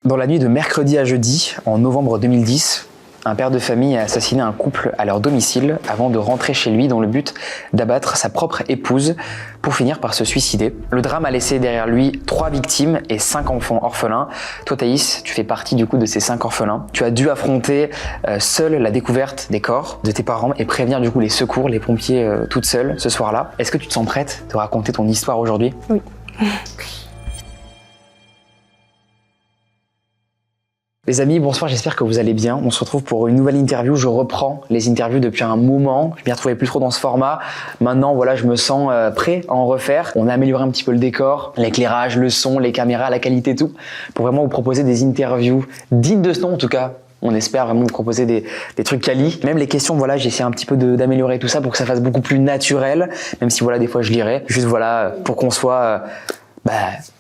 Dans la nuit de mercredi à jeudi, en novembre 2010, un père de famille a assassiné un couple à leur domicile avant de rentrer chez lui dans le but d'abattre sa propre épouse pour finir par se suicider. Le drame a laissé derrière lui 3 victimes et 5 enfants orphelins. Toi Thaïs, tu fais partie du coup de ces 5 orphelins. Tu as dû affronter seule la découverte des corps de tes parents et prévenir du coup les secours, les pompiers toute seule ce soir-là. Est-ce que tu te sens prête de raconter ton histoire aujourd'hui? Oui. Les amis, bonsoir, j'espère que vous allez bien. On se retrouve pour une nouvelle interview. Je reprends les interviews depuis un moment. Je m'y retrouvais plus trop dans ce format. Maintenant, voilà, je me sens prêt à en refaire. On a amélioré un petit peu le décor, l'éclairage, le son, les caméras, la qualité, tout, pour vraiment vous proposer des interviews dignes de ce nom en tout cas. On espère vraiment vous proposer des trucs quali. Même les questions, voilà, j'ai essayé un petit peu d'améliorer tout ça pour que ça fasse beaucoup plus naturel. Même si voilà, des fois je lirai. Juste voilà, pour qu'on soit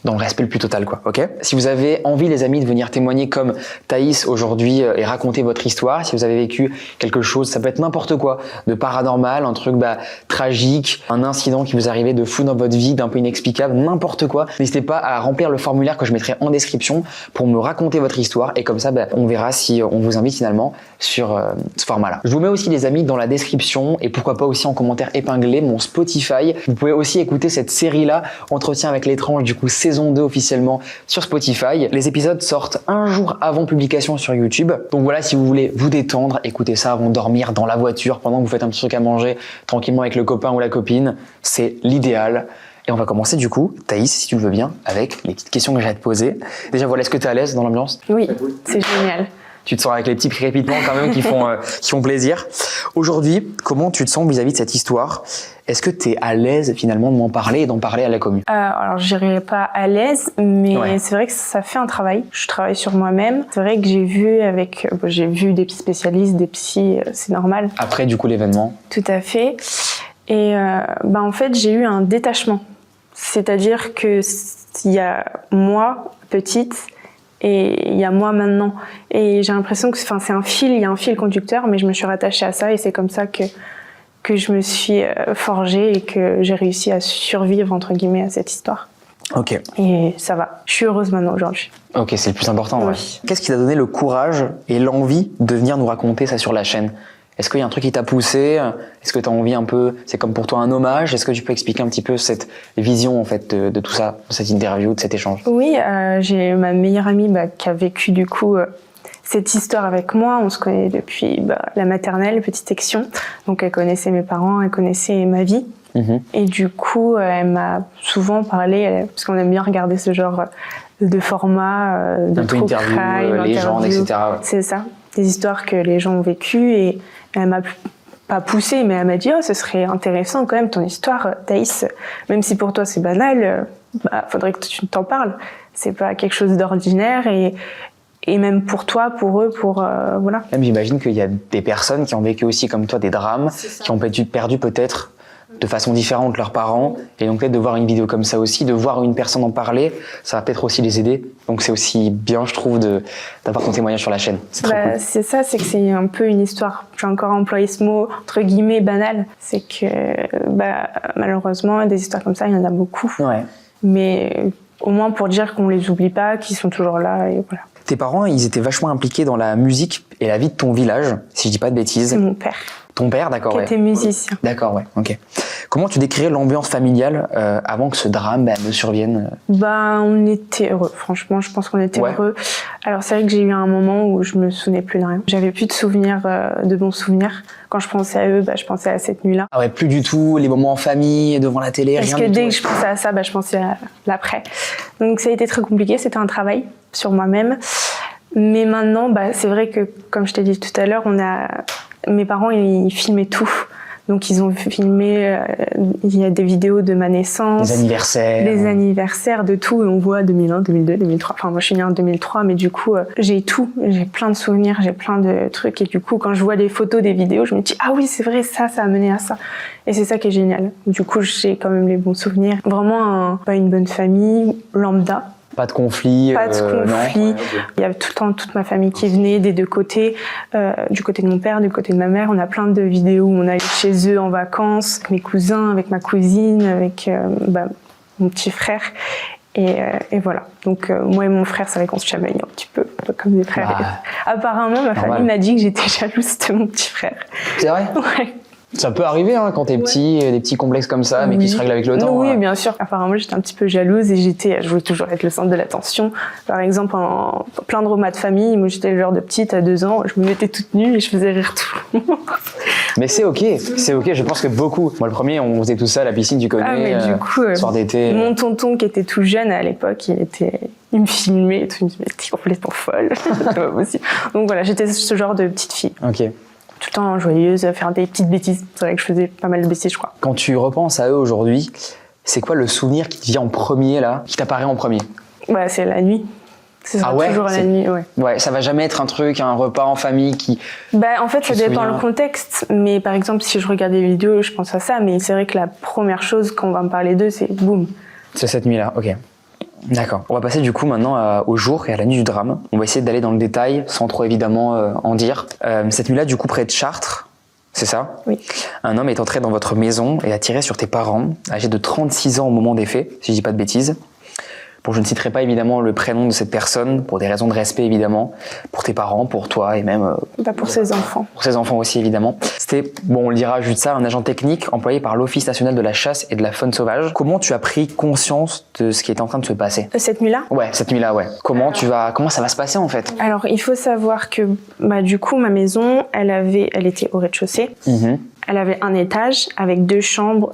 dans le respect le plus total, quoi, ok? Si vous avez envie, les amis, de venir témoigner comme Thaïs aujourd'hui et raconter votre histoire, si vous avez vécu quelque chose, ça peut être n'importe quoi, de paranormal, un truc tragique, un incident qui vous arrivait de fou dans votre vie, d'un peu inexplicable, n'importe quoi, n'hésitez pas à remplir le formulaire que je mettrai en description pour me raconter votre histoire et comme ça, on verra si on vous invite finalement sur ce format-là. Je vous mets aussi, les amis, dans la description et pourquoi pas aussi en commentaire épinglé mon Spotify. Vous pouvez aussi écouter cette série-là, Entretien avec l'étrange, du coup saison 2 officiellement sur Spotify. Les épisodes sortent un jour avant publication sur YouTube. Donc voilà, si vous voulez vous détendre, écoutez ça avant de dormir, dans la voiture, pendant que vous faites un petit truc à manger, tranquillement avec le copain ou la copine, c'est l'idéal. Et on va commencer du coup, Thaïs, si tu le veux bien, avec les petites questions que j'ai à te poser. Déjà voilà, est-ce que tu es à l'aise dans l'ambiance? Oui, c'est génial. Tu te sens avec les petits crépitements quand même qui font plaisir. Aujourd'hui, comment tu te sens vis-à-vis de cette histoire? Est-ce que tu es à l'aise finalement de m'en parler et d'en parler à la commune? Alors je dirais pas à l'aise, mais ouais. C'est vrai que ça fait un travail. Je travaille sur moi-même. C'est vrai que j'ai vu des spécialistes, des psys, c'est normal. Après du coup l'événement? Tout à fait. Et en fait j'ai eu un détachement. C'est-à-dire que il y a moi, petite, et il y a moi maintenant. Et j'ai l'impression que c'est un fil, il y a un fil conducteur, mais je me suis rattachée à ça et c'est comme ça que je me suis forgée et que j'ai réussi à survivre, entre guillemets, à cette histoire. Ok. Et ça va. Je suis heureuse maintenant aujourd'hui. Ok, c'est le plus important. Oui. Ouais. Qu'est-ce qui t'a donné le courage et l'envie de venir nous raconter ça sur la chaîne? Est-ce qu'il y a un truc qui t'a poussé? Est-ce que tu as envie un peu, c'est comme pour toi un hommage? Est-ce que tu peux expliquer un petit peu cette vision en fait de tout ça, de cette interview, de cet échange? Oui, j'ai ma meilleure amie qui a vécu du coup cette histoire avec moi. On se connaît depuis la maternelle, petite section. Donc elle connaissait mes parents, elle connaissait ma vie. Mm-hmm. Et du coup, elle m'a souvent parlé, parce qu'on aime bien regarder ce genre de format, de true crime, légendes, etc. Ouais. C'est ça, des histoires que les gens ont vécues et elle m'a pas poussée, mais elle m'a dit « Oh, ce serait intéressant quand même ton histoire, Thaïs. Même si pour toi c'est banal, faudrait que tu t'en parles. C'est pas quelque chose d'ordinaire et même pour toi, pour eux, voilà. » Même j'imagine qu'il y a des personnes qui ont vécu aussi comme toi des drames, qui ont perdu peut-être de façon différente leurs parents, et donc peut-être de voir une vidéo comme ça aussi, de voir une personne en parler, ça va peut-être aussi les aider. Donc c'est aussi bien, je trouve, d'avoir ton témoignage sur la chaîne. C'est très cool. C'est ça, c'est que c'est un peu une histoire, j'ai encore employé ce mot, entre guillemets, banal. C'est que malheureusement, des histoires comme ça, il y en a beaucoup. Ouais. Mais au moins pour dire qu'on les oublie pas, qu'ils sont toujours là, et voilà. Tes parents, ils étaient vachement impliqués dans la musique et la vie de ton village, si je dis pas de bêtises. C'est mon père. Ton père, d'accord, qui était musicien. D'accord, ouais, ok. Comment tu décrirais l'ambiance familiale avant que ce drame ne survienne? On était heureux, franchement, je pense qu'on était heureux. Alors c'est vrai que j'ai eu un moment où je me souvenais plus de rien. J'avais plus de souvenirs, de bons souvenirs. Quand je pensais à eux, je pensais à cette nuit-là. Ah ouais, plus du tout, les moments en famille, devant la télé, rien du tout. Parce que dès que je pensais à ça, je pensais à l'après. Donc ça a été très compliqué, c'était un travail sur moi-même. Mais maintenant, c'est vrai que, comme je t'ai dit tout à l'heure, mes parents, ils filmaient tout. Donc ils ont filmé, il y a des vidéos de ma naissance, des anniversaires de tout, et on voit 2001, 2002, 2003. Enfin moi je suis née en 2003, mais du coup j'ai tout, j'ai plein de souvenirs, j'ai plein de trucs, et du coup quand je vois des photos, des vidéos, je me dis ah oui c'est vrai, ça a mené à ça, et c'est ça qui est génial. Du coup j'ai quand même les bons souvenirs, vraiment une bonne famille lambda. Pas de conflit. Pas de conflit. Non. Il y avait tout le temps toute ma famille qui venait des deux côtés, du côté de mon père, du côté de ma mère. On a plein de vidéos où on allait chez eux en vacances, avec mes cousins, avec ma cousine, avec mon petit frère. Et voilà. Donc moi et mon frère, c'est vrai qu'on se chamaille un petit peu comme des frères. Apparemment, ma famille m'a dit que j'étais jalouse de mon petit frère. C'est vrai? Ouais. Ça peut arriver quand t'es petit, des petits complexes comme ça, mais qui se règlent avec le temps. Oui, bien sûr. Apparemment, j'étais un petit peu jalouse et je voulais toujours être le centre de l'attention. Par exemple, en plein de repas de famille, moi j'étais le genre de petite à 2 ans, je me mettais toute nue et je faisais rire tout le monde. Mais c'est ok, je pense que beaucoup. Moi le premier, on faisait tout ça à la piscine, tu connais, mais du coup, soir d'été. Mon tonton qui était tout jeune à l'époque, il me filmait et tout, il me disait mais t'es complètement folle, c'est pas possible. Donc voilà, j'étais ce genre de petite fille. Ok. Tout le temps joyeuse, à faire des petites bêtises. C'est vrai que je faisais pas mal de bêtises, je crois. Quand tu repenses à eux aujourd'hui, c'est quoi le souvenir qui te vient en premier là, qui t'apparaît en premier? Bah, c'est la nuit. C'est toujours la nuit, ouais. Ouais, ça va jamais être un truc, un repas en famille qui... Bah, en fait, ça dépend le contexte. Mais par exemple, si je regarde des vidéos, je pense à ça. Mais c'est vrai que la première chose quand on va me parler d'eux, c'est boum. C'est cette nuit-là, ok. D'accord. On va passer du coup maintenant au jour et à la nuit du drame. On va essayer d'aller dans le détail sans trop évidemment en dire. Cette nuit-là, du coup, près de Chartres, c'est ça? Oui. Un homme est entré dans votre maison et a tiré sur tes parents, âgés de 36 ans au moment des faits, si je dis pas de bêtises. Bon, je ne citerai pas évidemment le prénom de cette personne, pour des raisons de respect évidemment, pour tes parents, pour toi et même... pour ses enfants. Pour ses enfants aussi évidemment. C'était, bon on le dira juste ça, un agent technique employé par l'Office national de la chasse et de la faune sauvage. Comment tu as pris conscience de ce qui est en train de se passer? Cette nuit-là? Ouais, cette nuit-là, ouais. Comment ça va se passer en fait? Alors, il faut savoir que du coup, ma maison, elle était au rez-de-chaussée. Elle avait un étage avec 2 chambres,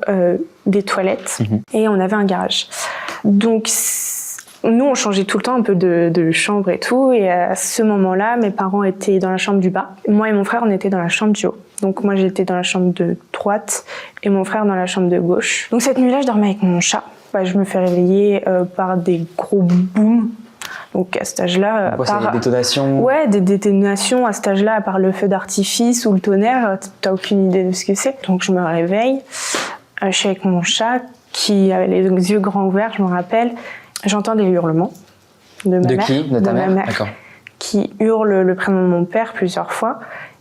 des toilettes et on avait un garage. Donc, nous, on changeait tout le temps un peu de chambre et tout. Et à ce moment-là, mes parents étaient dans la chambre du bas. Moi et mon frère, on était dans la chambre du haut. Donc moi, j'étais dans la chambre de droite et mon frère dans la chambre de gauche. Donc cette nuit-là, je dormais avec mon chat. Je me fais réveiller par des gros booms. Donc à cet âge-là... c'est des détonations? Ouais, des détonations à cet âge-là, à part le feu d'artifice ou le tonnerre, t'as aucune idée de ce que c'est. Donc je me réveille, je suis avec mon chat qui avait les yeux grands ouverts, je me rappelle. J'entends des hurlements de ma mère. De ta mère? D'accord. Qui hurle le prénom de mon père plusieurs fois.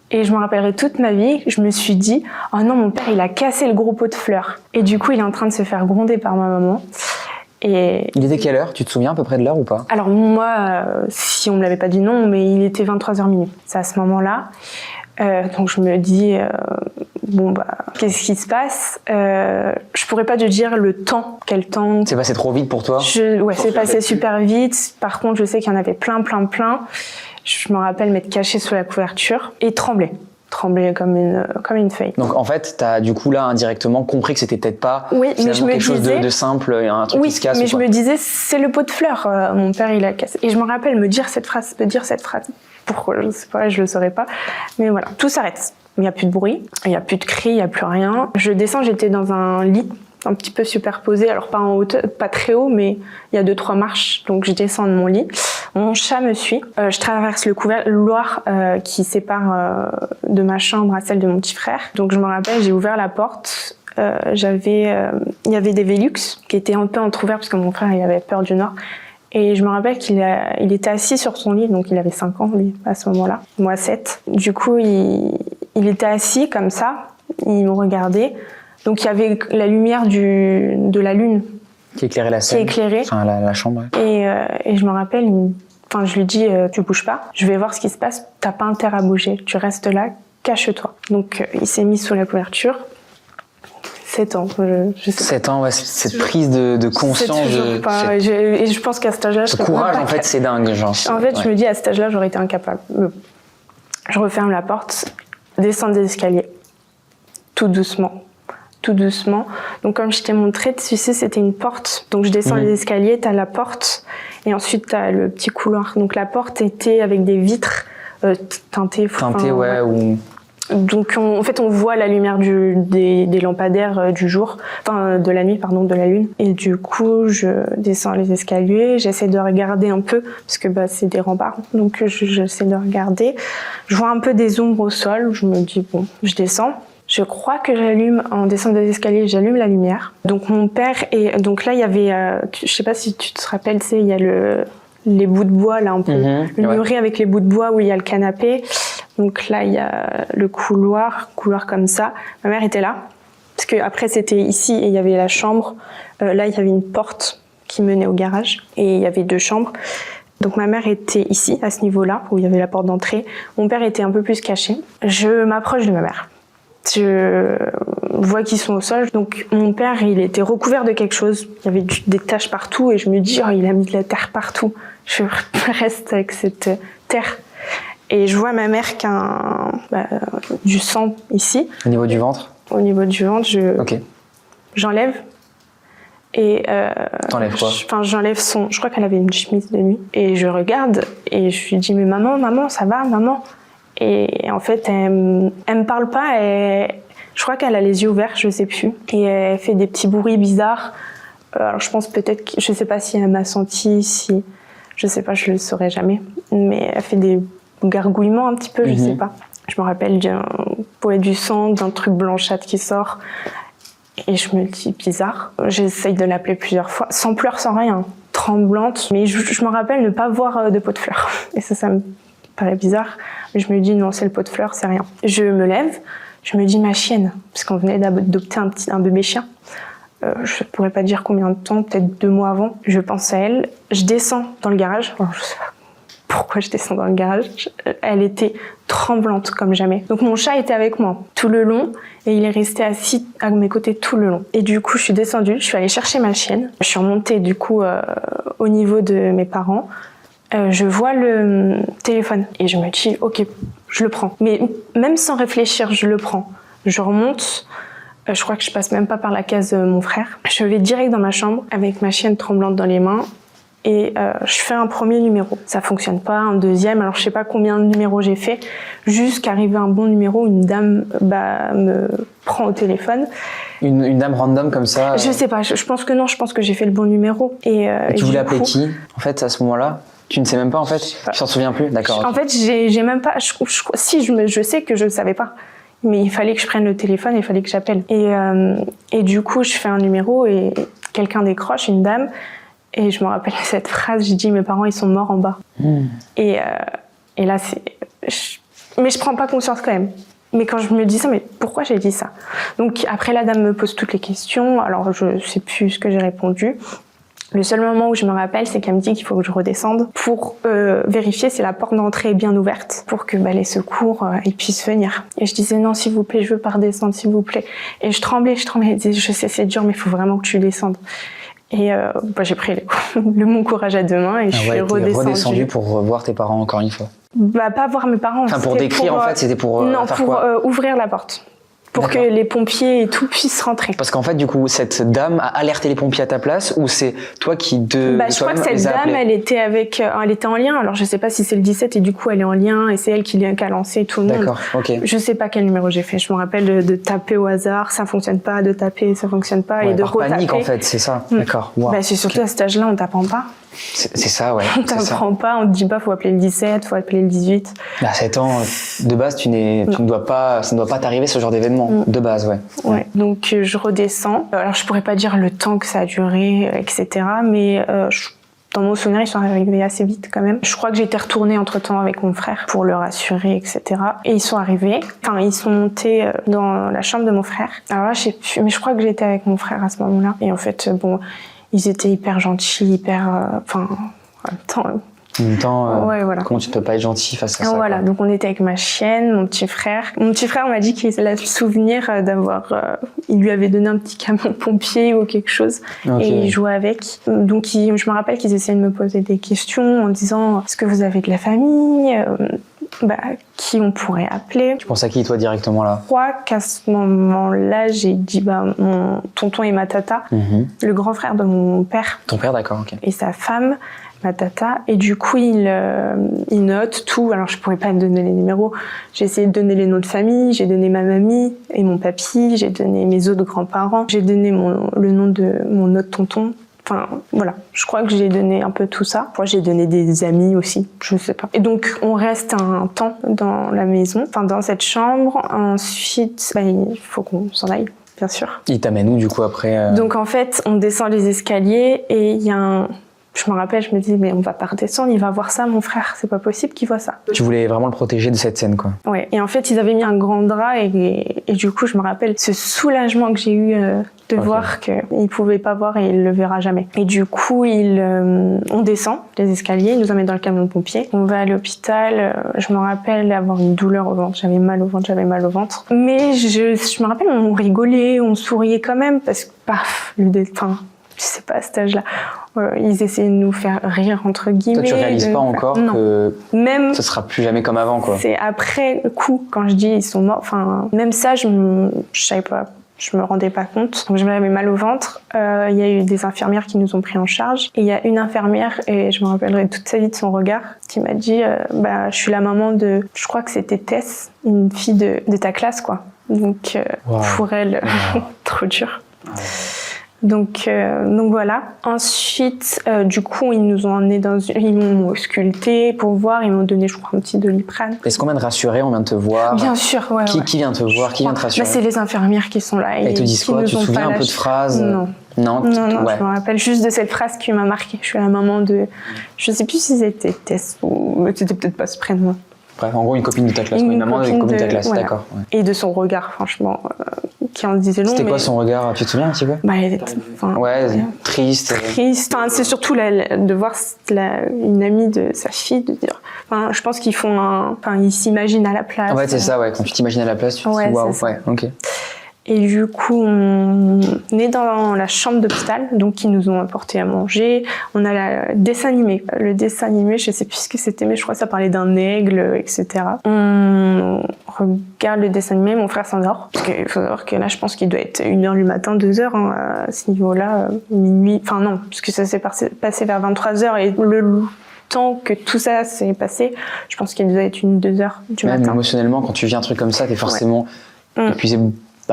Et je me rappellerai toute ma vie, je me suis dit « Oh non, mon père, il a cassé le gros pot de fleurs. » Et du coup, il est en train de se faire gronder par ma maman. Et... Il était quelle heure? Tu te souviens à peu près de l'heure ou pas? Alors moi, si on me l'avait pas dit non, mais il était 23h minuit. C'est à ce moment-là. Donc je me dis, qu'est-ce qui se passe? Je pourrais pas te dire le temps, quel temps. C'est passé trop vite pour toi? C'est passé super vite. Par contre, je sais qu'il y en avait plein. Je me rappelle m'être cachée sous la couverture et trembler comme une feuille. Donc en fait, t'as du coup là indirectement compris que c'était peut-être pas quelque chose de simple, un truc qui se casse. Oui, mais je me disais, c'est le pot de fleurs. Mon père, il a cassé. Et je me rappelle me dire cette phrase. Pourquoi? Je sais pas, je le saurais pas. Mais voilà, tout s'arrête. Il n'y a plus de bruit, il n'y a plus de cris, il n'y a plus rien. Je descends, j'étais dans un lit un petit peu superposé, alors pas en hauteur, pas très haut, mais il y a 2-3 marches, donc je descends de mon lit. Mon chat me suit. Je traverse le couloir qui sépare de ma chambre à celle de mon petit frère. Donc je me rappelle, j'ai ouvert la porte. Il y avait des Velux qui étaient un peu entrouverts parce que mon frère il avait peur du noir. Et je me rappelle qu'il était assis sur son lit, donc il avait 5 ans lui à ce moment-là, moi 7. Du coup, il était assis comme ça, il me regardait. Donc il y avait la lumière de la lune qui éclairait la scène, enfin la chambre. Et je me rappelle, je lui dis tu bouges pas, je vais voir ce qui se passe, t'as pas intérêt à bouger, tu restes là, cache-toi. Donc il s'est mis sous la couverture. 7 ans, je sais 7 ans, ouais, cette prise de conscience. C'est toujours pas. Et je pense qu'à cet âge-là, ce courage, en fait, c'est dingue, genre. En fait, je me dis, à cet âge-là, j'aurais été incapable. Je referme la porte, descends des escaliers, tout doucement. Donc, comme je t'ai montré, tu sais, c'était une porte. Donc, je descends les escaliers, t'as la porte, et ensuite, t'as le petit couloir. Donc, la porte était avec des vitres teintées. Donc en fait on voit la lumière des lampadaires du jour, de la nuit pardon, de la lune. Et du coup je descends les escaliers, j'essaie de regarder un peu parce que c'est des remparts. Donc j'essaie de regarder. Je vois un peu des ombres au sol, je me dis bon, je descends. Je crois que en descendant des escaliers, j'allume la lumière. Donc mon père donc là il y avait je sais pas si tu te rappelles, tu sais, il y a les bouts de bois là un peu, le muret avec les bouts de bois où il y a le canapé. Donc là, il y a le couloir comme ça. Ma mère était là, parce que après c'était ici et il y avait la chambre. Là, il y avait une porte qui menait au garage. Et il y avait 2 chambres. Donc ma mère était ici, à ce niveau-là, où il y avait la porte d'entrée. Mon père était un peu plus caché. Je m'approche de ma mère. Je vois qu'ils sont au sol. Donc mon père, il était recouvert de quelque chose. Il y avait des taches partout et je me dis, oh, il a mis de la terre partout. Je reste avec cette terre. Et je vois ma mère qui a du sang ici. Au niveau du ventre? Au niveau du ventre, j'enlève. Et t'enlèves quoi? J'enlève je crois qu'elle avait une chemise de nuit. Et je regarde et je lui dis, mais maman, ça va, maman? Et en fait, elle me parle pas. Je crois qu'elle a les yeux ouverts, je sais plus. Et elle fait des petits bruits bizarres. Alors je pense peut-être, je sais pas si elle m'a senti, je sais pas, je le saurais jamais. Mais elle fait des gargouillements un petit peu, je sais pas. Je me rappelle d'un poêle du sang, d'un truc blanchâtre qui sort. Et je me dis, bizarre. J'essaye de l'appeler plusieurs fois, sans pleurs, sans rien, tremblante. Mais je me rappelle ne pas voir de pot de fleurs. Et ça me paraît bizarre. Mais je me dis, non, c'est le pot de fleurs, c'est rien. Je me lève, je me dis, ma chienne, parce qu'on venait d'adopter un bébé chien. Je pourrais pas dire combien de temps, peut-être 2 mois avant. Je pense à elle. Je descends dans le garage. Alors, je sais pas pourquoi je descends dans le garage. Elle était tremblante comme jamais. Donc mon chat était avec moi tout le long et il est resté assis à mes côtés tout le long. Et du coup, je suis descendue, je suis allée chercher ma chienne. Je suis remontée du coup au niveau de mes parents. Je vois le téléphone et je me dis, ok, je le prends. Mais même sans réfléchir, je le prends. Je remonte. Je crois que je passe même pas par la case de mon frère. Je vais direct dans ma chambre avec ma chienne tremblante dans les mains et je fais un premier numéro. Ça fonctionne pas, un deuxième, alors je sais pas combien de numéros j'ai fait, jusqu'arriver à un bon numéro, une dame me prend au téléphone. Une dame random comme ça? Je sais pas, je pense que non, je pense que j'ai fait le bon numéro. Et tu voulais appeler qui, en fait, à ce moment-là? Tu ne sais même pas, en fait? Tu t'en souviens plus? D'accord. En fait, j'ai même pas... je sais que je ne savais pas. Mais il fallait que je prenne le téléphone, il fallait que j'appelle. Et du coup, je fais un numéro et quelqu'un décroche, une dame. Et je me rappelle cette phrase, j'ai dit, mes parents, ils sont morts en bas. Et là, mais je prends pas conscience quand même. Mais quand je me dis ça, mais pourquoi j'ai dit ça? Donc après, la dame me pose toutes les questions. Alors, je sais plus ce que j'ai répondu. Le seul moment où je me rappelle, c'est qu'elle me dit qu'il faut que je redescende pour vérifier si la porte d'entrée est bien ouverte, pour que les secours ils puissent venir. Et je disais non, s'il vous plaît, je veux pas redescendre, s'il vous plaît. Et je tremblais. Elle disait, je sais, c'est dur, mais il faut vraiment que tu descendes. Et j'ai pris mon courage à 2 mains et je suis redescendue pour voir tes parents encore une fois. Pas voir mes parents. Enfin, pour décrire, en fait, c'était pour non, faire pour quoi? ouvrir la porte. Pour que les pompiers et tout puissent rentrer. Parce qu'en fait, du coup, cette dame a alerté les pompiers à ta place ou c'est toi qui je crois que cette dame, elle était en lien. Alors, je sais pas si c'est le 17 et du coup, elle est en lien et c'est elle qui a lancé tout le monde. D'accord, ok. Je sais pas quel numéro j'ai fait. Je me rappelle de taper au hasard, ça fonctionne pas, de taper, ça fonctionne pas et de retaper. Panique, en fait, c'est ça. D'accord. Wow. C'est surtout à cet âge-là, on t'apprend pas. C'est ça, ouais. On t'apprend pas, on te dit pas, faut appeler le 17, faut appeler le 18. À 7 ans, de base, ça ne doit pas t'arriver ce genre d'événement. De base, ouais. Ouais. Donc, je redescends. Alors, je pourrais pas dire le temps que ça a duré, etc. Mais dans mon souvenir, ils sont arrivés assez vite quand même. Je crois que j'étais retournée entre-temps avec mon frère pour le rassurer, etc. Et ils sont arrivés. Enfin, ils sont montés dans la chambre de mon frère. Alors là, je sais plus, mais je crois que j'étais avec mon frère à ce moment-là. Et en fait, ils étaient hyper gentils, en même temps, ouais, voilà. Comment tu peux pas être gentil face à ça? Voilà, donc on était avec ma chienne, mon petit frère. Mon petit frère m'a dit qu'il a le souvenir d'avoir... il lui avait donné un petit camion pompier ou quelque chose, et il jouait avec. Donc je me rappelle qu'ils essayaient de me poser des questions en disant « Est-ce que vous avez de la famille qui on pourrait appeler ?» Tu penses à qui, toi, directement, là? Je crois qu'à ce moment-là, j'ai dit mon tonton et ma tata, le grand frère de mon père. Ton père, d'accord, ok. Et sa femme, ma tata, et du coup il note tout. Alors je pourrais pas donner les numéros, j'ai essayé de donner les noms de famille, j'ai donné ma mamie et mon papy, j'ai donné mes autres grands-parents, j'ai donné le nom de mon autre tonton. Enfin voilà, je crois que j'ai donné un peu tout ça. Moi j'ai donné des amis aussi, je sais pas. Et donc on reste un temps dans la maison, enfin dans cette chambre. Ensuite il faut qu'on s'en aille, bien sûr. Il t'amène où du coup après Donc en fait on descend les escaliers et il y a Je me rappelle, je me dis, mais on va pas redescendre, il va voir ça, mon frère, c'est pas possible qu'il voit ça. Tu voulais vraiment le protéger de cette scène, quoi. Ouais. Et en fait, ils avaient mis un grand drap et du coup, je me rappelle ce soulagement que j'ai eu de voir qu'il pouvait pas voir et il le verra jamais. Et du coup, on descend les escaliers, il nous emmène dans le camion de pompiers. On va à l'hôpital, je me rappelle avoir une douleur au ventre, j'avais mal au ventre. Mais je me rappelle, on rigolait, on souriait quand même parce que, paf, je sais pas, à cet âge-là, ils essayaient de nous faire rire, entre guillemets. Toi, tu réalises pas encore que même ce sera plus jamais comme avant, quoi. C'est après coup, quand je dis ils sont morts, enfin, même ça, je savais pas, je me rendais pas compte. Donc, j'avais mal au ventre. Il y a eu des infirmières qui nous ont pris en charge. Et il y a une infirmière, et je me rappellerai toute sa vie de son regard, qui m'a dit, je suis la maman de, je crois que c'était Tess, une fille de ta classe, quoi. Donc, pour elle, trop dur. Donc voilà. Ensuite, du coup, ils nous ont emmenés ils m'ont ausculté pour voir. Ils m'ont donné, je crois, un petit Doliprane. Est-ce qu'on vient de rassurer, on vient de te voir? Bien sûr, ouais. Qui vient te voir? Qui vient te rassurer? C'est les infirmières qui sont là. Elles te disent quoi? Tu te souviens un peu de phrases? Non. Non, je me rappelle juste de cette phrase qui m'a marquée. Je suis la maman de... Je sais plus si c'était Tess ou... C'était peut-être pas ce prénom. Bref, en gros, une copine de ta classe. Une maman d'une copine de ta classe, voilà. D'accord. Ouais. Et de son regard, franchement, qui en disait long. C'était quoi son regard? Tu te souviens un petit peu? Elle était, triste. Triste. Enfin, c'est surtout de voir une amie de sa fille, de dire... Enfin, je pense qu'ils font ils s'imaginent à la place. Ouais, c'est ça, ouais. Quand tu t'imagines à la place, tu te dis waouh, ouais, ok. Et du coup, on est dans la chambre d'hôpital, donc ils nous ont apporté à manger. On a le dessin animé. Le dessin animé, je sais plus ce que c'était, mais je crois que ça parlait d'un aigle, etc. On regarde le dessin animé, mon frère s'endort. Parce qu'il faut savoir que là, je pense qu'il doit être 1h du matin, 2h, à ce niveau-là, minuit. Enfin non, parce que ça s'est passé vers 23h et le temps que tout ça s'est passé, je pense qu'il doit être 2h du matin. Même émotionnellement, quand tu vis un truc comme ça, t'es forcément épuisé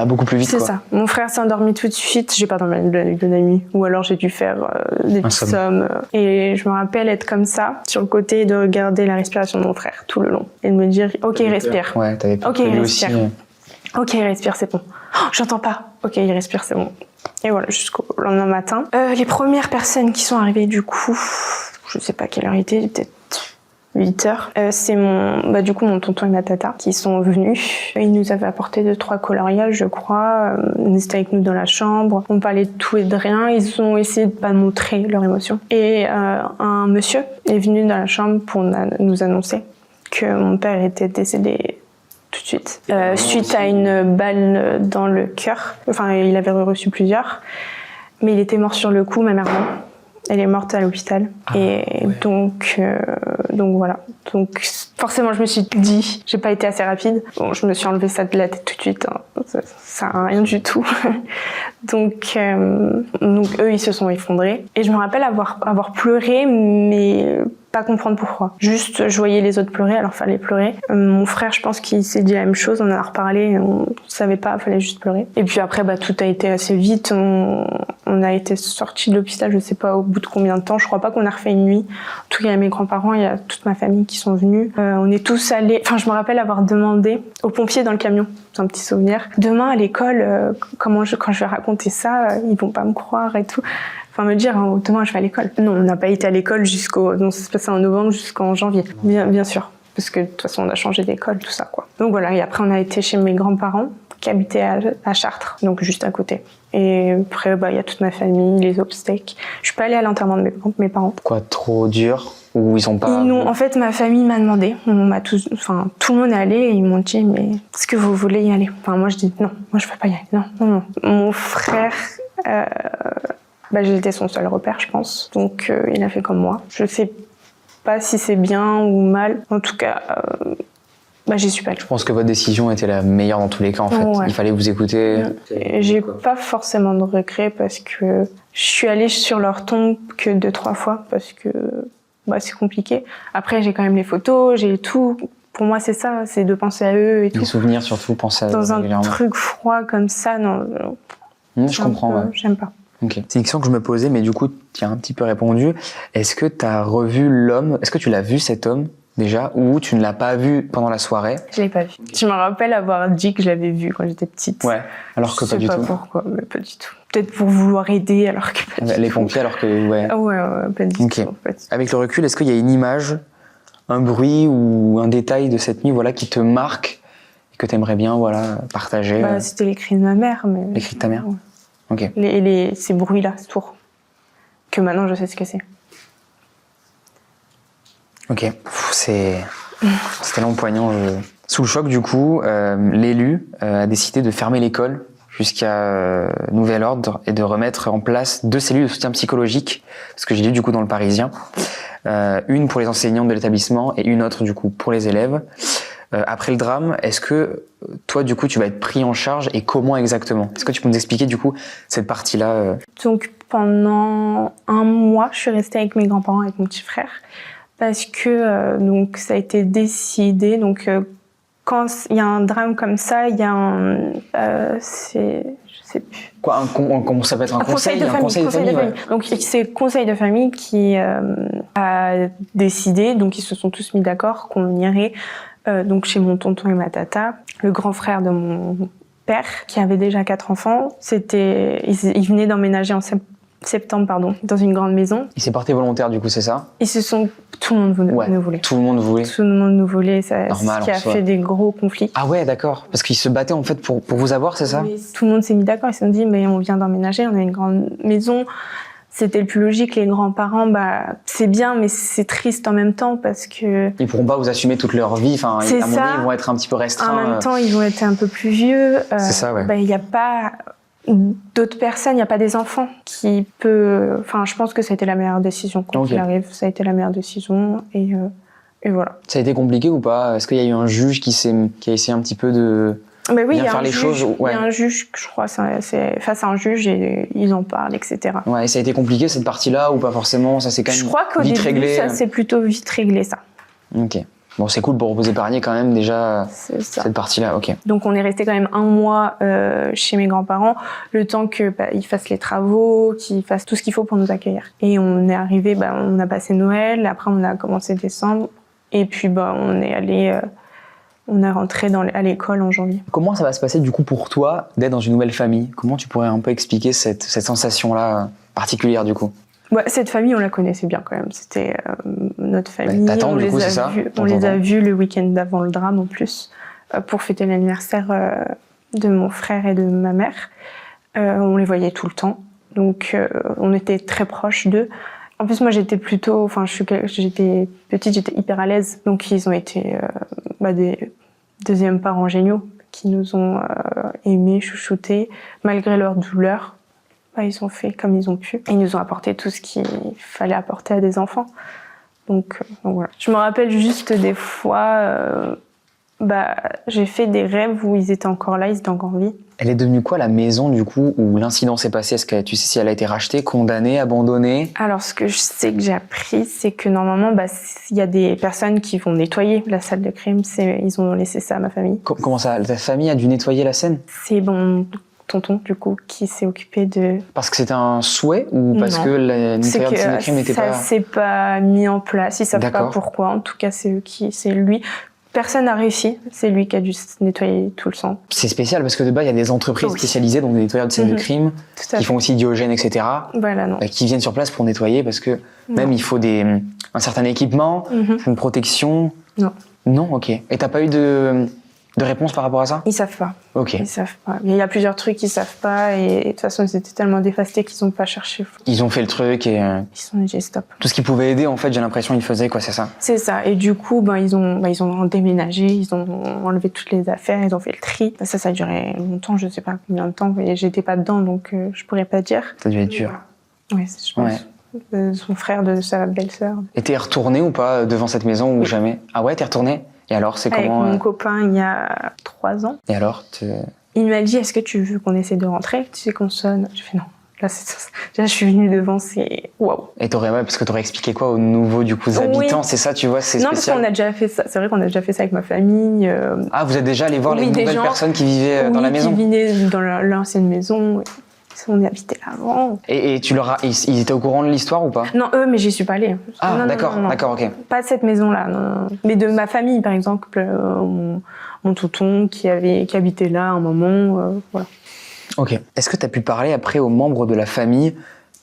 beaucoup plus vite. C'est ça. Mon frère s'est endormi tout de suite. J'ai pas dormi de la nuit. Ou alors j'ai dû faire des petits sommes. Et je me rappelle être comme ça, sur le côté, et de regarder la respiration de mon frère tout le long. Et de me dire, ok, il respire. Ouais, t'avais pas ok, il respire. Ok, il respire, c'est bon. Oh, j'entends pas. Ok, il respire, c'est bon. Et voilà, jusqu'au lendemain matin. Les premières personnes qui sont arrivées, du coup, je sais pas quelle heure il était, peut-être 8h. C'est du coup mon tonton et ma tata qui sont venus. Ils nous avaient apporté 2-3 coloriages, je crois. Ils étaient avec nous dans la chambre. On parlait de tout et de rien. Ils ont essayé de pas montrer leur émotion. Et un monsieur est venu dans la chambre pour nous annoncer que mon père était décédé tout de suite. Suite à une balle dans le cœur. Enfin, il avait reçu plusieurs. Mais il était mort sur le coup, ma mère non. Elle est morte à l'hôpital. Donc voilà. Donc forcément, je me suis dit, j'ai pas été assez rapide. Bon, je me suis enlevé ça de la tête tout de suite. Hein. Ça sert à rien du tout. donc eux, ils se sont effondrés. Et je me rappelle avoir pleuré, mais pas comprendre pourquoi. Juste, je voyais les autres pleurer, alors fallait pleurer. Mon frère, je pense qu'il s'est dit la même chose, on en a reparlé, on savait pas, fallait juste pleurer. Et puis après, tout a été assez vite, on a été sortis de l'hôpital, je sais pas au bout de combien de temps, je crois pas qu'on a refait une nuit. En tout cas, il y a mes grands-parents, il y a toute ma famille qui sont venus. On est tous allés, je me rappelle avoir demandé aux pompiers dans le camion, c'est un petit souvenir. Demain à l'école, quand je vais raconter ça, ils vont pas me croire et tout. Me dire, demain je vais à l'école. Non, on n'a pas été à l'école ça s'est passé en novembre jusqu'en janvier. Bien sûr. Parce que de toute façon, on a changé d'école, tout ça, quoi. Donc voilà, et après, on a été chez mes grands-parents, qui habitaient à Chartres, donc juste à côté. Et après, il y a toute ma famille, les obstacles. Je suis pas allée à l'enterrement de mes parents. Quoi, trop dur? Ou ils ont pas... Non, en fait, ma famille m'a demandé. Tout le monde est allé et ils m'ont dit, mais est-ce que vous voulez y aller? Moi, je dis, non, moi, je veux pas y aller. Non. Mon frère... j'étais son seul repère, je pense. Donc, il a fait comme moi. Je sais pas si c'est bien ou mal. En tout cas, j'y suis pas allée. Je pense que votre décision était la meilleure dans tous les cas, en fait. Ouais. Il fallait vous écouter. J'ai pas forcément de regrets parce que je suis allée sur leur tombe que 2-3 fois parce que c'est compliqué. Après, j'ai quand même les photos, j'ai tout. Pour moi, c'est ça, c'est de penser à eux et tout. Les souvenirs, surtout, penser à eux dans régulièrement. Un truc froid comme ça, non. Je comprends, ouais. J'aime pas. Okay. C'est une question que je me posais, mais du coup, tu as un petit peu répondu. Est-ce que tu as revu l'homme? Est-ce que tu l'as vu, cet homme, déjà, ou tu ne l'as pas vu pendant la soirée? Je l'ai pas vu. Je me rappelle avoir dit que je l'avais vu quand j'étais petite. Ouais, alors que pas du tout. Je sais pas pourquoi, mais pas du tout. peut-être pour vouloir aider alors que pas du Les tout. pompiers, alors que ouais. Ouais, pas du Ok. tout. Pas du tout. Avec le recul, est-ce qu'il y a une image, un bruit ou un détail de cette nuit, voilà, qui te marque et que tu aimerais bien, voilà, partager? C'était les cris de ma mère, mais. Les cris de ta mère. Ouais. Ok. Ces bruits-là, ce tour. Que maintenant je sais ce que c'est. Ok. C'était tellement poignant. Sous le choc, du coup, l'élu a décidé de fermer l'école jusqu'à nouvel ordre et de remettre en place 2 cellules de soutien psychologique, ce que j'ai lu du coup dans le Parisien. Une pour les enseignants de l'établissement et une autre du coup pour les élèves. Après le drame, est-ce que toi du coup tu vas être pris en charge et comment exactement? Est-ce que tu peux nous expliquer du coup cette partie-là? Donc pendant un mois, je suis restée avec mes grands-parents, avec mon petit frère, parce que donc ça a été décidé. Donc quand il y a un drame comme ça, il y a je sais plus. Quoi, ça peut être un conseil, un conseil de famille. ouais. Donc c'est le conseil de famille qui a décidé, donc ils se sont tous mis d'accord qu'on irait donc chez mon tonton et ma tata, le grand frère de mon père qui avait déjà 4 enfants. Ils venaient d'emménager en septembre, dans une grande maison. Il s'est porté volontaire du coup, c'est ça? Tout le monde nous voulait. Tout le monde voulait. Tout le monde nous voulait, Normal, ce qui a fait des gros conflits. Ah ouais, d'accord. Parce qu'ils se battaient en fait pour vous avoir, c'est ça? Mais tout le monde s'est mis d'accord, ils se sont dit mais on vient d'emménager, on a une grande maison. C'était le plus logique, les grands-parents, c'est bien, mais c'est triste en même temps parce que... Ils pourront pas vous assumer toute leur vie, enfin, à mon avis, ils vont être un petit peu restreints. En même temps, ils vont être un peu plus vieux. C'est ça, ouais. Il n'y a pas d'autres personnes, il n'y a pas des enfants qui peut... Enfin, je pense que ça a été la meilleure décision. Quand il arrive, ça a été la meilleure décision et voilà. Ça a été compliqué ou pas? Est-ce qu'il y a eu un juge qui a essayé un petit peu de... Mais oui, bien faire les choses. Ouais. Il y a un juge, je crois, c'est face à un juge et ils en parlent, etc. Ouais, et ça a été compliqué cette partie-là ou pas forcément? Ça s'est quand même je crois qu'au vite début, réglé. ça s'est plutôt vite réglé, ça. Ok. Bon, c'est cool pour vous épargner quand même déjà cette partie-là. Ok. Donc on est resté quand même un mois chez mes grands-parents, le temps que ils fassent les travaux, qu'ils fassent tout ce qu'il faut pour nous accueillir. Et on est arrivé, on a passé Noël, après on a commencé décembre, et puis on est allé. On est rentré à l'école en janvier. Comment ça va se passer du coup pour toi d'être dans une nouvelle famille? Comment tu pourrais un peu expliquer cette sensation-là particulière du coup? Cette famille, on la connaissait bien quand même. C'était notre famille. Ta tante, du coup, c'est ça? On les a vus le week-end d'avant le drame en plus, pour fêter l'anniversaire de mon frère et de ma mère. On les voyait tout le temps. Donc on était très proches d'eux. En plus, moi, j'étais j'étais petite, j'étais hyper à l'aise. Donc, ils ont été des deuxièmes parents géniaux qui nous ont aimés, chouchoutés, malgré leur douleur. Ils ont fait comme ils ont pu. Et ils nous ont apporté tout ce qu'il fallait apporter à des enfants. Donc voilà. Je me rappelle juste des fois, j'ai fait des rêves où ils étaient encore là, ils étaient encore en vie. Elle est devenue quoi la maison du coup où l'incident s'est passé? Est-ce que tu sais si elle a été rachetée, condamnée, abandonnée? Alors ce que je sais que j'ai appris, c'est que normalement il y a des personnes qui vont nettoyer la salle de crime. Ils ont laissé ça à ma famille. Comment ça? Ta famille a dû nettoyer la scène? C'est mon tonton du coup qui s'est occupé de... Parce que c'était un souhait ou parce que la nettoyage de scène de crime n'était pas... Ça s'est pas mis en place, ils savent pas pourquoi. En tout cas c'est lui. Personne n'a réussi, c'est lui qui a dû nettoyer tout le sang. C'est spécial parce que de bas, il y a des entreprises spécialisées, donc des nettoyeurs de scènes de crime, qui font aussi Diogène, etc. Voilà, non. Qui viennent sur place pour nettoyer parce que même il faut un certain équipement, une protection. Non. Non, ok. Et t'as pas eu de réponse par rapport à ça? Ils savent pas. Ok. Ils savent pas. Il y a plusieurs trucs qu'ils savent pas et de toute façon ils étaient tellement dévastés qu'ils ont pas cherché. Ils ont fait le truc et... Ils se sont dit stop. Tout ce qui pouvait aider, en fait, j'ai l'impression qu'ils faisaient, quoi, c'est ça? C'est ça. Et du coup, ils ont déménagé, ils ont enlevé toutes les affaires, ils ont fait le tri. Ça a duré longtemps, je sais pas combien de temps, mais j'étais pas dedans, donc je pourrais pas dire. Ça a dû être dur. Oui, je pense. Son frère de sa belle-sœur. Et t'es retourné ou pas devant cette maison ou jamais? Ah ouais, t'es retourné? Et alors, c'est comment? Avec mon copain, il y a 3 ans. Et alors Il m'a dit, est-ce que tu veux qu'on essaie de rentrer? Tu sais qu'on sonne. J'ai fait non. Là, déjà, je suis venue devant, c'est waouh. Et parce que t'aurais expliqué quoi aux nouveaux habitants? C'est ça, tu vois, c'est spécial. Non, parce qu'on a déjà fait ça. C'est vrai qu'on a déjà fait ça avec ma famille. Ah, vous êtes déjà allé voir les nouvelles personnes qui vivaient dans la maison? Qui venaient dans l'ancienne maison. On y habitait avant. Et ils étaient au courant de l'histoire ou pas? Non, eux, mais j'y suis pas allée. Ah, non, d'accord, ok. Pas de cette maison-là, non. Mais de ma famille, par exemple, mon tonton qui habitait là un moment, voilà. Ok. Est-ce que tu as pu parler après aux membres de la famille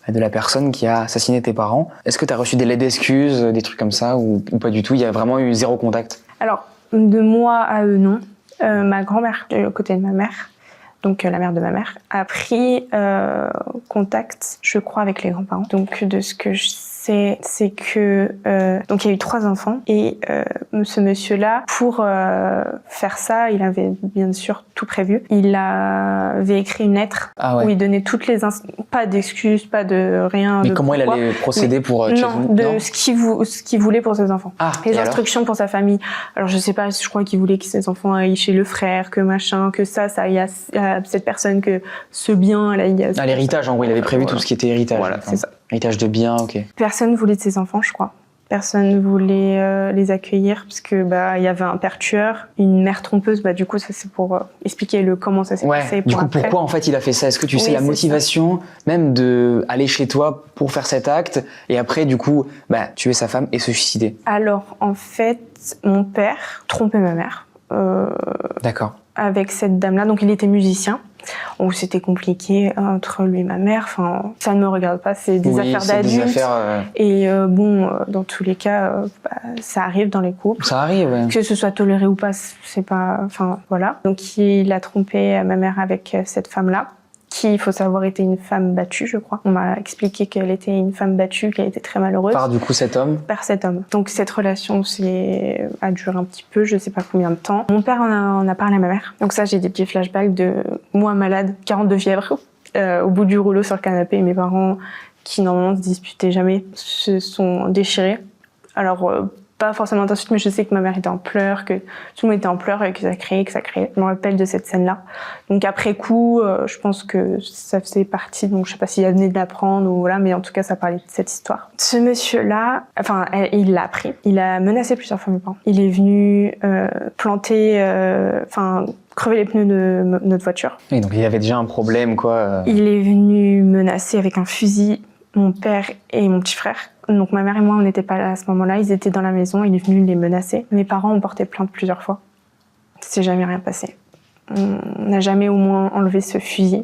de la personne qui a assassiné tes parents? Est-ce que tu as reçu des lettres d'excuses, des trucs comme ça, ou pas du tout? Il y a vraiment eu zéro contact? Alors, de moi à eux, non. Ma grand-mère, du côté de ma mère, donc la mère de ma mère, a pris contact, je crois, avec les grands-parents. Donc, de ce que je sais, c'est que donc il y a eu 3 enfants et ce monsieur-là, pour faire ça, il avait bien sûr tout prévu. Il avait écrit une lettre où il donnait toutes les pas d'excuses, pas de rien. Mais de comment pourquoi. il allait procéder pour non, ce qu'il voulait pour ses enfants. Les instructions alors pour sa famille. Alors je sais pas, je crois qu'il voulait que ses enfants aillent chez le frère, que machin, que ça aille à cette personne, que ce bien aille à... l'héritage, en gros, il avait prévu tout ce qui était héritage. Voilà, c'est ça. Héritage de biens, ok. Personne voulait de ses enfants, je crois. Personne voulait les accueillir parce que il y avait un père tueur, une mère trompeuse. Du coup, ça c'est pour expliquer comment ça s'est passé. Du coup, pourquoi en fait il a fait ça? Est-ce que tu sais la motivation même de aller chez toi pour faire cet acte et après du coup tuer sa femme et se suicider? Alors en fait, mon père trompait ma mère. D'accord. Avec cette dame-là, donc il était musicien. Où c'était compliqué entre lui et ma mère. Enfin, ça ne me regarde pas, c'est des affaires d'adultes. Et dans tous les cas, ça arrive dans les couples. Ça arrive, ouais. Que ce soit toléré ou pas, c'est pas... Enfin, voilà. Donc, il a trompé ma mère avec cette femme-là, qui, il faut savoir, était une femme battue, je crois. On m'a expliqué qu'elle était une femme battue, qu'elle était très malheureuse. Par, du coup, cet homme? Par cet homme. Donc, cette relation a duré un petit peu, je sais pas combien de temps. Mon père en a parlé à ma mère. Donc ça, j'ai des petits flashbacks de moi malade, 42 fièvre, au bout du rouleau sur le canapé. Mes parents, qui normalement se disputaient jamais, se sont déchirés. Alors, pas forcément d'insultes, mais je sais que ma mère était en pleurs, que tout le monde était en pleurs et que ça criait. Je me rappelle de cette scène-là. Donc après coup, je pense que ça faisait partie, donc je sais pas s'il venait de l'apprendre ou voilà, mais en tout cas ça parlait de cette histoire. Ce monsieur-là, il l'a appris. Il a menacé plusieurs fois mes parents. Il est venu crever les pneus de notre voiture. Et donc il y avait déjà un problème, quoi. Il est venu menacer avec un fusil mon père et mon petit frère. Donc ma mère et moi, on n'était pas là à ce moment-là. Ils étaient dans la maison. Il est venu les menacer. Mes parents ont porté plainte plusieurs fois. C'est jamais rien passé. On n'a jamais au moins enlevé ce fusil.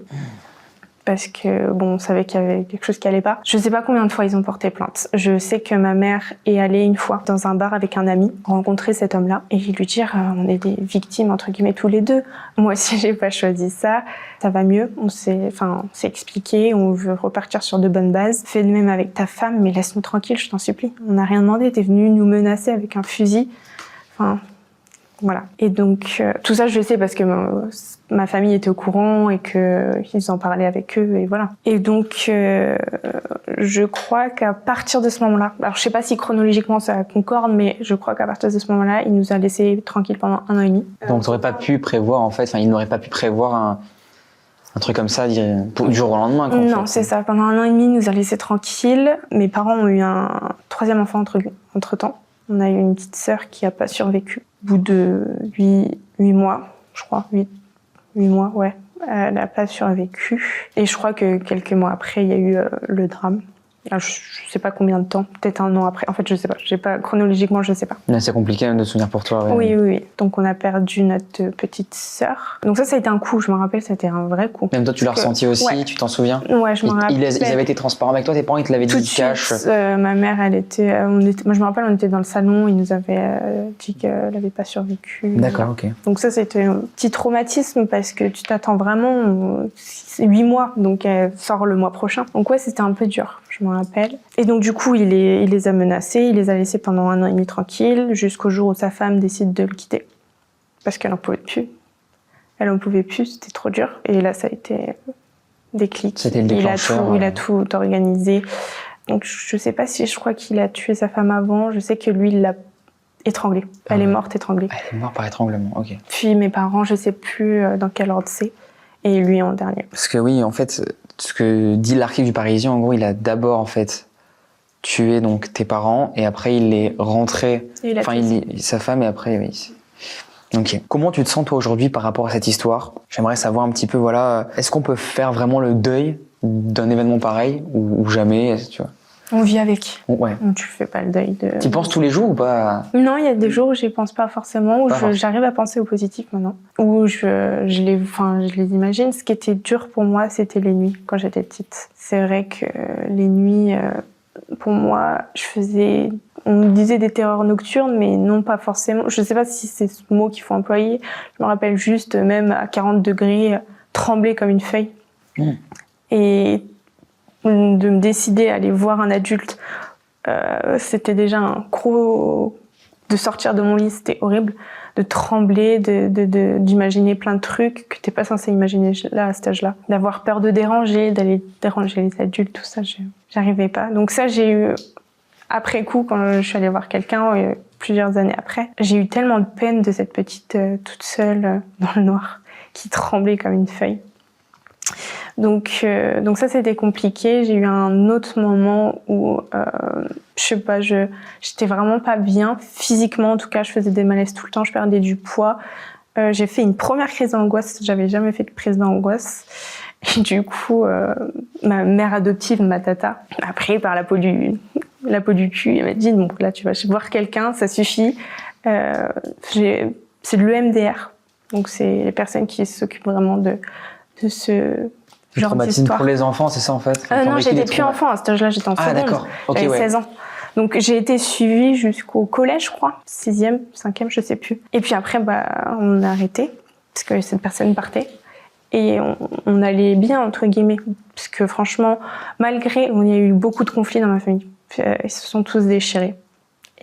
Parce que, on savait qu'il y avait quelque chose qui allait pas. Je sais pas combien de fois ils ont porté plainte. Je sais que ma mère est allée une fois dans un bar avec un ami, rencontrer cet homme-là, et lui dire, on est des victimes, entre guillemets, tous les deux. Moi aussi, j'ai pas choisi ça. Ça va mieux. On s'est expliqué. On veut repartir sur de bonnes bases. Fais de même avec ta femme, mais laisse-nous tranquille, je t'en supplie. On n'a rien demandé. T'es venu nous menacer avec un fusil. Voilà. Et donc, tout ça, je le sais parce que ma famille était au courant et qu'ils en parlaient avec eux, et voilà. Et donc, je crois qu'à partir de ce moment-là, alors je sais pas si chronologiquement ça concorde, mais je crois qu'à partir de ce moment-là, il nous a laissés tranquilles pendant 1 an et demi. Donc, t'aurais pas pu prévoir, en fait, il n'aurait pas pu prévoir un truc comme ça du jour au lendemain, quoi. Non, c'est ça. Pendant 1 an et demi, il nous a laissés tranquilles. Mes parents ont eu un 3e enfant entre-temps. On a eu une petite sœur qui a pas survécu. Au bout de 8 mois, je crois, 8 mois, ouais. Elle n'a pas survécu. Et je crois que quelques mois après, il y a eu le drame. Alors, je sais pas combien de temps, peut-être 1 an après. En fait, je sais pas. Chronologiquement, je sais pas. Mais c'est compliqué même de se souvenir pour toi. Ouais. Oui. Donc, on a perdu notre petite sœur. Donc ça a été un coup, je me rappelle, ça a été un vrai coup. Même toi, tu l'as ressenti aussi, ouais. Tu t'en souviens? Ouais, je me rappelle. Ils avaient été transparents avec toi, tes parents, ils te l'avaient dit cash? Ma mère, moi je me rappelle, on était dans le salon, ils nous avaient dit qu'elle n'avait pas survécu. D'accord, ok. Donc ça, c'était un petit traumatisme parce que tu t'attends vraiment, c'est 8 mois, donc elle sort le mois prochain. Donc ouais, c'était un peu dur, je me rappelle. Et donc du coup, il les a menacés, il les a laissés pendant 1 an et demi tranquilles, jusqu'au jour où sa femme décide de le quitter. Parce qu'elle en pouvait plus. Elle en pouvait plus, c'était trop dur. Et là, ça a été déclic. C'était le déclencheur. Il a tout organisé. Donc je sais pas si je crois qu'il a tué sa femme avant. Je sais que lui, il l'a étranglée. Elle est morte étranglée. Elle est morte par étranglement, ok. Puis mes parents, je sais plus dans quel ordre c'est. Et lui en dernier. Parce que oui, en fait, ce que dit l'archive du Parisien, en gros, il a d'abord en fait tué donc tes parents et après il est rentré. Sa femme et après oui. Ok. Comment tu te sens toi aujourd'hui par rapport à cette histoire? J'aimerais savoir un petit peu, voilà, est-ce qu'on peut faire vraiment le deuil d'un événement pareil ou jamais, tu vois? On vit avec. Ouais. Donc, tu fais pas le deuil de... Tu y penses tous les jours ou pas? Non, il y a des jours où j'y pense pas forcément, où j'arrive à penser au positif maintenant. Où je les imagine. Ce qui était dur pour moi, c'était les nuits, quand j'étais petite. C'est vrai que les nuits, pour moi, on me disait des terreurs nocturnes, mais non pas forcément. Je sais pas si c'est ce mot qu'il faut employer. Je me rappelle juste, même à 40 degrés, trembler comme une feuille. Et de me décider à aller voir un adulte, c'était déjà un gros... De sortir de mon lit, c'était horrible. De trembler, d'imaginer plein de trucs que t'es pas censé imaginer là, à cet âge-là. D'avoir peur de déranger, d'aller déranger les adultes, tout ça, j'arrivais pas. Donc ça, j'ai eu, après coup, quand je suis allée voir quelqu'un, plusieurs années après, j'ai eu tellement de peine de cette petite toute seule dans le noir, qui tremblait comme une feuille. Donc ça, c'était compliqué. J'ai eu un autre moment où, je sais pas, j'étais vraiment pas bien. Physiquement, en tout cas, je faisais des malaises tout le temps, je perdais du poids. J'ai fait une première crise d'angoisse. J'avais jamais fait de crise d'angoisse. Et du coup, ma mère adoptive, ma tata, m'a pris par la peau du cul. Elle m'a dit, bon, là, tu vas voir quelqu'un, ça suffit. C'est de l'EMDR. Donc, c'est les personnes qui s'occupent vraiment de ce genre traumatisme d'histoire. pour les enfants, c'est ça en fait? Non, j'étais plus enfant, à cet âge-là, j'étais en seconde. D'accord. Okay, j'avais 16 ans. Donc j'ai été suivie jusqu'au collège, je crois, 6e, 5e, je sais plus. Et puis après, on a arrêté, parce que cette personne partait. Et on allait bien, entre guillemets. Parce que franchement, malgré, il y a eu beaucoup de conflits dans ma famille. Ils se sont tous déchirés.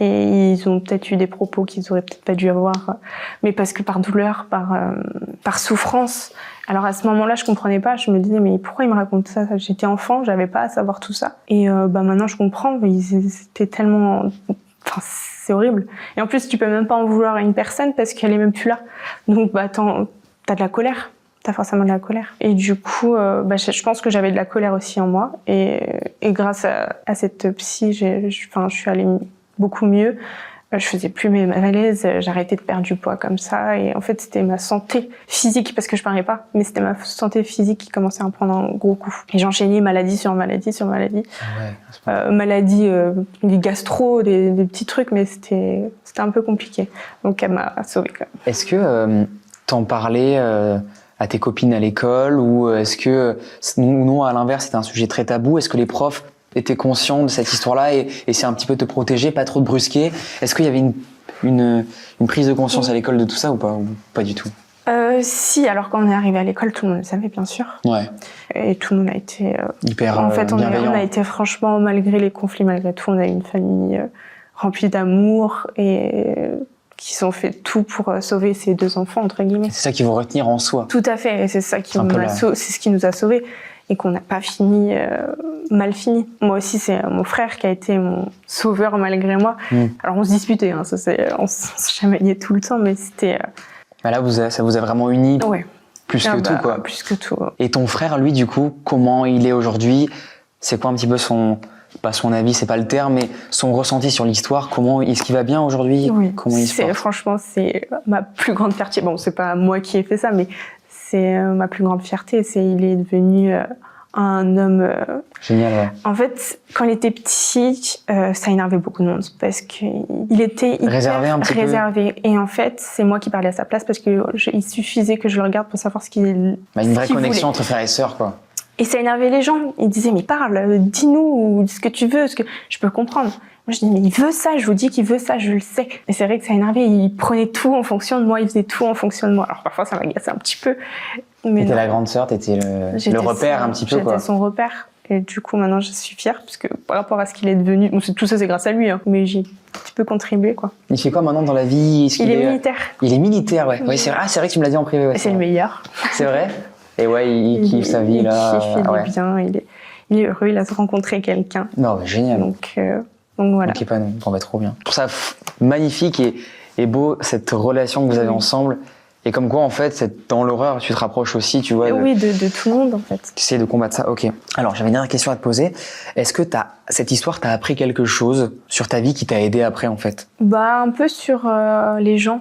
Et ils ont peut-être eu des propos qu'ils auraient peut-être pas dû avoir, mais parce que par douleur, par souffrance. Alors à ce moment-là, je comprenais pas. Je me disais, mais pourquoi ils me racontent ça? J'étais enfant, j'avais pas à savoir tout ça. Et maintenant, je comprends. C'était tellement... Enfin, c'est horrible. Et en plus, tu peux même pas en vouloir à une personne parce qu'elle est même plus là. Donc, t'as de la colère. T'as forcément de la colère. Et du coup, je pense que j'avais de la colère aussi en moi. Et grâce à cette psy, je suis allée beaucoup mieux. Je faisais plus mes malaises, j'arrêtais de perdre du poids comme ça. Et en fait, c'était ma santé physique, parce que je parlais pas, mais c'était ma santé physique qui commençait à prendre un gros coup. Et j'enchaînais maladie sur maladie sur maladie. Maladie, des gastro, des petits trucs, mais c'était un peu compliqué. Donc elle m'a sauvée quand même. Est-ce que t'en parlais à tes copines à l'école, ou est-ce que, non, à l'inverse, c'était un sujet très tabou? Est-ce que les profs étaient conscients de cette histoire-là et c'est un petit peu te protéger, pas trop te brusquer? Est-ce qu'il y avait une prise de conscience à l'école de tout ça ou pas du tout? Si, alors quand on est arrivé à l'école, tout le monde le savait, bien sûr. Ouais. Et tout le monde a été hyper en fait, bienveillant. On a été franchement, malgré les conflits, malgré tout, on a eu une famille remplie d'amour et qui ont fait tout pour sauver ces deux enfants, entre guillemets. C'est ça qu'ils vont retenir en soi. Tout à fait, et c'est ça qui c'est ce qui nous a sauvés. Et qu'on n'a pas fini mal fini. Moi aussi, c'est mon frère qui a été mon sauveur malgré moi. Alors on se disputait, hein, on se chamaillait tout le temps, mais c'était... Là, ça vous a vraiment unis, ouais. Plus que tout, quoi. Plus que tout. Et ton frère, lui, du coup, comment il est aujourd'hui? C'est quoi un petit peu pas son avis, c'est pas le terme, mais son ressenti sur l'histoire? Comment est-ce qu'il va bien aujourd'hui? Oui. Comment il se porte? Franchement, c'est ma plus grande fierté. Bon, c'est pas moi qui ai fait ça, mais c'est ma plus grande fierté. Il est devenu un homme... Génial, ouais. En fait, quand il était petit, ça énervait beaucoup de monde parce qu'il était hyper réservé un petit peu. Et en fait, c'est moi qui parlais à sa place parce qu'il suffisait que je le regarde pour savoir ce qu'il une vraie connexion voulait. entre frères et sœurs, quoi. Et ça énervait les gens. Ils disaient, mais parle, dis-nous ce que tu veux, je peux comprendre. Moi, je dis, mais il veut ça, je vous dis qu'il veut ça, je le sais. Et c'est vrai que ça énervait, il prenait tout en fonction de moi, il faisait tout en fonction de moi. Alors parfois, ça m'agaçait un petit peu. T'étais la grande sœur, t'étais le repère un petit peu, quoi. J'étais son repère. Et du coup, maintenant, je suis fière, parce que par rapport à ce qu'il est devenu, bon, tout ça, c'est grâce à lui, hein, mais j'ai un petit peu contribué, quoi. Il fait quoi maintenant dans la vie? Il est militaire. Il est militaire, ouais. Oui, c'est vrai. Ah, c'est vrai que tu me l'as dit en privé. Ouais, c'est le meilleur. C'est vrai? Et ouais, il kiffe sa vie, là. Il kiffe, il est bien, il est heureux, il a rencontré quelqu'un. Non, mais génial. Donc voilà. Ok, pas bon, bah, trop bien. Je trouve ça magnifique et beau, cette relation que vous avez ensemble. Et comme quoi, en fait, dans l'horreur, tu te rapproches aussi, tu vois. Oui, de tout le monde, en fait. Tu essaies de combattre ça, ok. Alors, j'avais une dernière question à te poser. Est-ce que cette histoire t'a appris quelque chose sur ta vie qui t'a aidé après, en fait? Un peu sur les gens.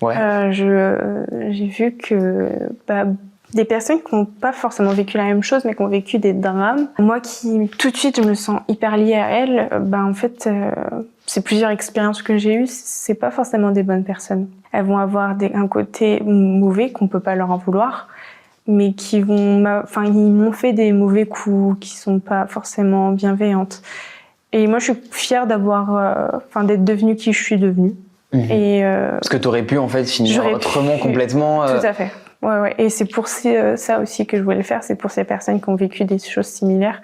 Ouais. J'ai vu que des personnes qui n'ont pas forcément vécu la même chose, mais qui ont vécu des drames. Moi qui, tout de suite, je me sens hyper liée à elles, en fait, c'est plusieurs expériences que j'ai eues, c'est pas forcément des bonnes personnes. Elles vont avoir un côté mauvais qu'on peut pas leur en vouloir, mais ils m'ont fait des mauvais coups qui sont pas forcément bienveillantes. Et moi, je suis fière d'être devenue qui je suis devenue. Et parce que t'aurais pu en fait finir autrement complètement. Tout à fait. Ouais. Et c'est pour ça aussi que je voulais le faire. C'est pour ces personnes qui ont vécu des choses similaires.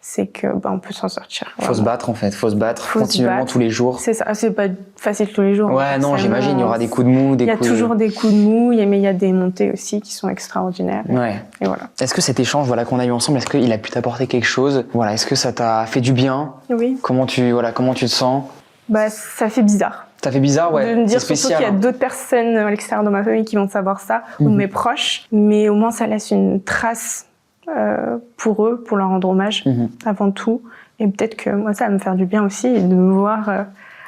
C'est que on peut s'en sortir. Faut se battre en fait. Faut se battre continuellement tous les jours. C'est ça. C'est pas facile tous les jours. Ouais, non, j'imagine. Il y aura des coups de mou, Il y a toujours des coups de mou, mais il y a des montées aussi qui sont extraordinaires. Ouais. Et voilà. Est-ce que cet échange qu'on a eu ensemble, est-ce qu'il a pu t'apporter quelque chose? Voilà. Est-ce que ça t'a fait du bien? Oui. Comment tu te sens? Ça fait bizarre. Ça fait bizarre, ouais. De me dire surtout qu'il y a d'autres personnes à l'extérieur de ma famille qui vont savoir ça, ou mes proches, mais au moins ça laisse une trace pour eux, pour leur rendre hommage avant tout. Et peut-être que moi ça va me faire du bien aussi de me voir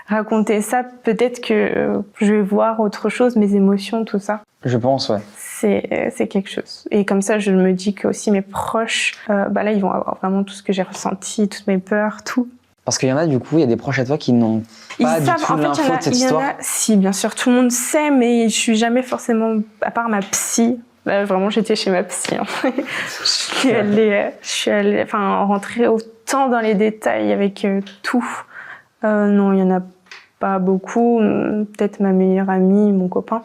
raconter ça. Peut-être que je vais voir autre chose, mes émotions, tout ça. Je pense, ouais. C'est quelque chose. Et comme ça, je me dis que aussi mes proches, là, ils vont avoir vraiment tout ce que j'ai ressenti, toutes mes peurs, tout. Parce qu'il y en a, du coup, il y a des proches à toi qui n'ont pas du tout l'info de cette histoire. Si, bien sûr, tout le monde sait, mais je suis jamais forcément, à part ma psy. Là, vraiment, j'étais chez ma psy. Je suis allée, rentrer autant dans les détails avec tout. Non, il y en a pas beaucoup. Peut-être ma meilleure amie, mon copain.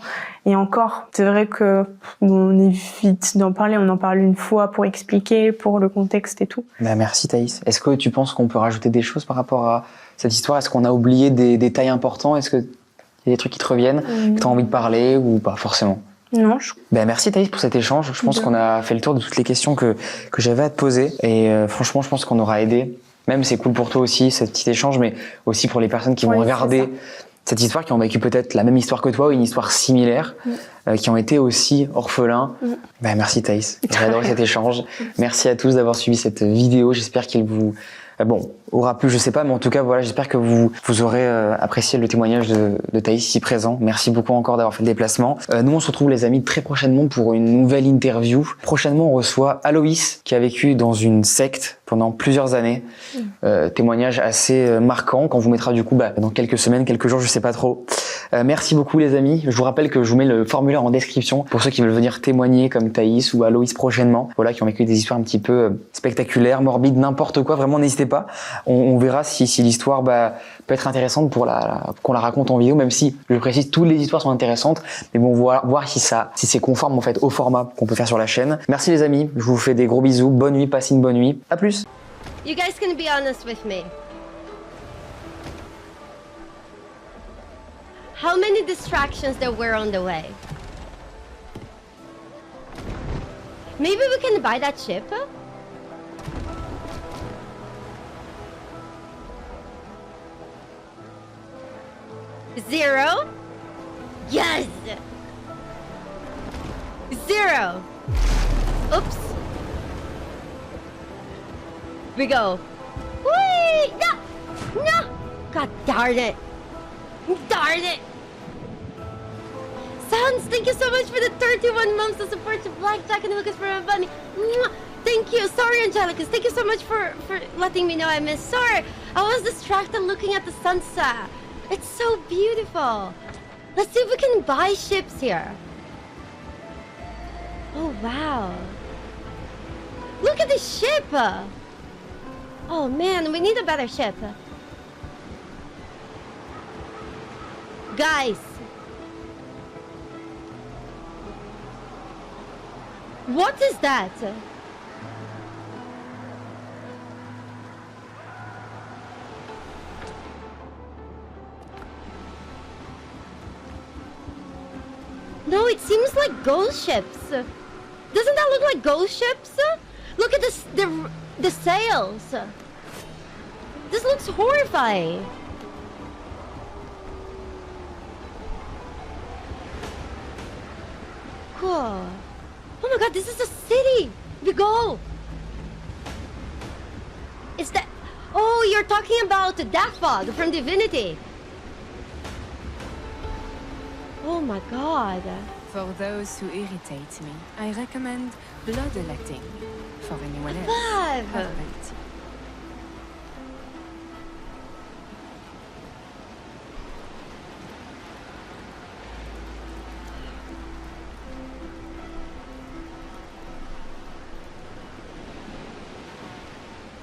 Et encore, c'est vrai que on évite d'en parler. On en parle une fois pour expliquer, pour le contexte et tout. Merci Thaïs. Est-ce que tu penses qu'on peut rajouter des choses par rapport à cette histoire? Est-ce qu'on a oublié des détails importants? Est-ce qu'il y a des trucs qui te reviennent, que tu as envie de parler ou pas forcément? Non. Merci Thaïs pour cet échange. Je pense qu'on a fait le tour de toutes les questions que j'avais à te poser. Et franchement, je pense qu'on aura aidé. Même c'est cool pour toi aussi, ce petit échange, mais aussi pour les personnes qui vont regarder cette histoire, qui ont vécu peut-être la même histoire que toi ou une histoire similaire, qui ont été aussi orphelins. Merci Thaïs, j'ai adoré cet échange. Merci à tous d'avoir suivi cette vidéo. J'espère qu'il vous aura plu, je sais pas, mais en tout cas, voilà, j'espère que vous aurez apprécié le témoignage de Thaïs ici présent. Merci beaucoup encore d'avoir fait le déplacement. Nous, on se retrouve, les amis, très prochainement pour une nouvelle interview. Prochainement, on reçoit Aloïs, qui a vécu dans une secte pendant plusieurs années. Témoignage assez marquant qu'on vous mettra du coup dans quelques semaines, quelques jours, je sais pas trop. Merci beaucoup les amis. Je vous rappelle que je vous mets le formulaire en description pour ceux qui veulent venir témoigner comme Thaïs ou Aloïs prochainement. Voilà, qui ont vécu des histoires un petit peu spectaculaires, morbides, n'importe quoi. Vraiment, n'hésitez pas. On verra si l'histoire peut être intéressante pour qu'on la raconte en vidéo, même si, je précise, toutes les histoires sont intéressantes. Mais bon, voir si c'est conforme en fait au format qu'on peut faire sur la chaîne. Merci les amis. Je vous fais des gros bisous. Bonne nuit, passez une bonne nuit. À plus. You guys can be honest with me. How many distractions there were on the way? Maybe we can buy that ship? Zero? Yes! Zero! Oops. We go. Whee! No! No! God darn it! Darn it! Sans, thank you so much for the 31 months of support to Blackjack and Lucas for my bunny. Thank you. Sorry, Angelicus. Thank you so much for letting me know I missed. Sorry, I was distracted looking at the sunset. It's so beautiful. Let's see if we can buy ships here. Oh, wow. Look at this ship. Oh, man, we need a better ship. Guys. What is that? No, it seems like ghost ships. Doesn't that look like ghost ships? Look at this, the sails. This looks horrifying. Cool. Oh my god, this is a city! We go! Is that... Oh, you're talking about Daphod from Divinity. Oh my god. For those who irritate me, I recommend bloodletting. For anyone else, Vav! herbalism.